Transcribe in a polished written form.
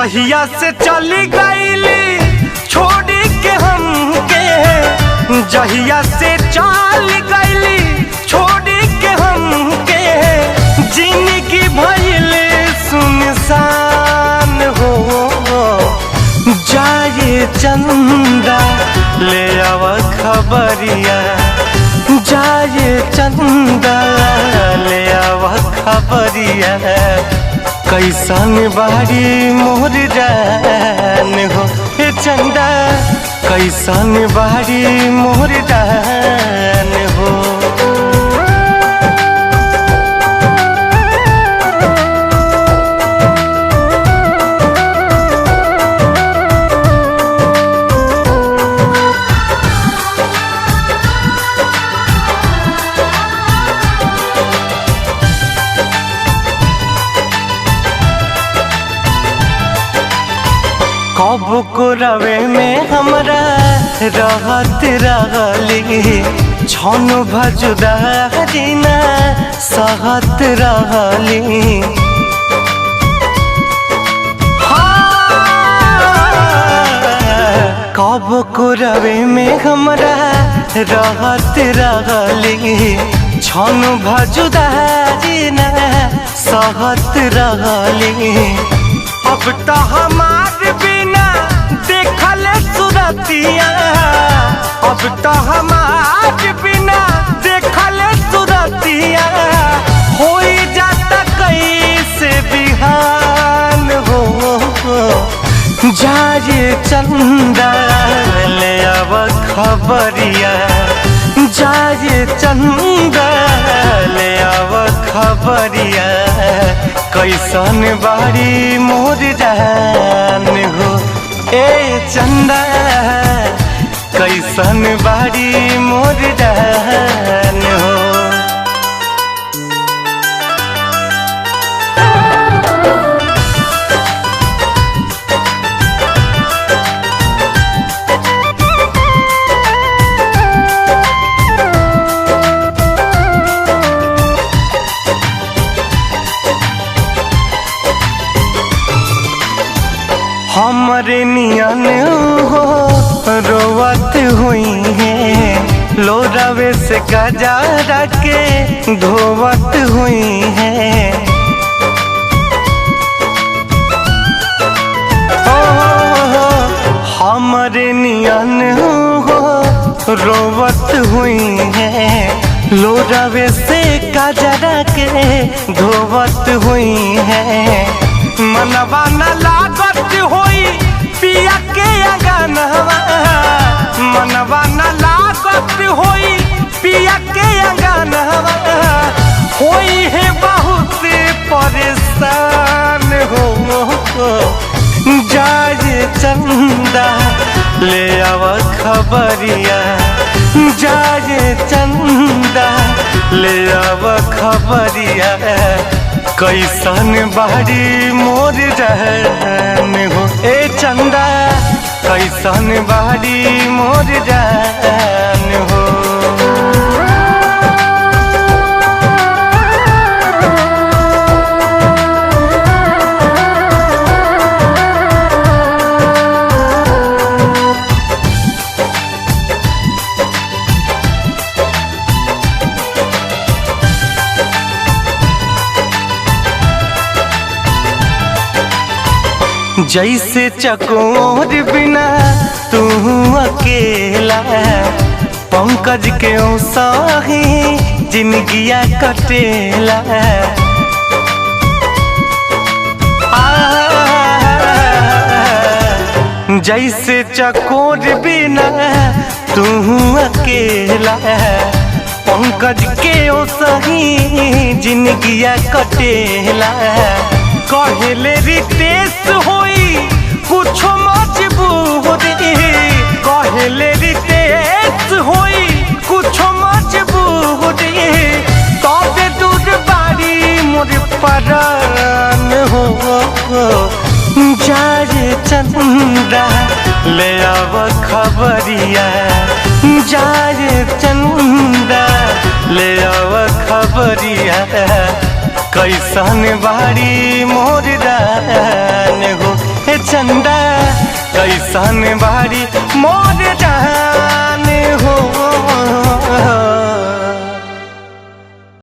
जहिया से चली गईली छोड़ के हमके, जहिया से चल गईली छोड़ के हमके, जिंदगी भइल सुनसान हो। जाए चंदा ले आव खबरिया, जाए चंदा ले आव खबरिया, कैसन बारी मोर जान हो। हे चंदा कैसन बारी मोर जान हो। कब को रवे में हमरा रहत रहली, छन भजुदारी ना सहत रहली। कब को रवे में हमरा रहत रहली, छन भजुदारी ना सहत रहली। अब तो हमार बिना देखल सुरतिया, अब तो हमार बिना देखल सुरतिया, हो जाता कैसे बिहान हो। जाए चंदा ले आव खबरिया, जाए चंदा ले आव खबरिया, कैसन बारी मोर जान हो। ए चंदा कैसन बारी मोर जान हो। हमरे नियन हो रोवत हुई है, लोरावे से गजारा के धोवत हुई है। हमरे नियन हो रोवत हुई है, लोरावे से गजारा के धोवत हुई है। मनवा न लागत होई पिया के अंगनवा, मनवा न लागत होई पिया के अंगनवा, होई है बहुत परेशान हो। जाए चंदा ले आव खबरिया, जाए चंदा ले आव खबरिया, कैसन बारी मोर जान हो। ए चंदा कैसन बारी मोर जान हो। जैसे चकोर बिना तू अकेला, पंकज के साही जिंदगिया कटेला। जैसे चकोर बिना तू अकेला, पंकज के साही जिंदगिया कटेला। कहले रितेश होई कुछ मजबूरी, कहले रितेश होई कुछ मजबूरी, तबे दूर बारी मोर परान हो। जाए चंदा ले आव खबरिया, जाए चंदा ले आव खबरिया, कैसन बारी मोर जान हो। चंदा कैसन बारी मोर जान हो।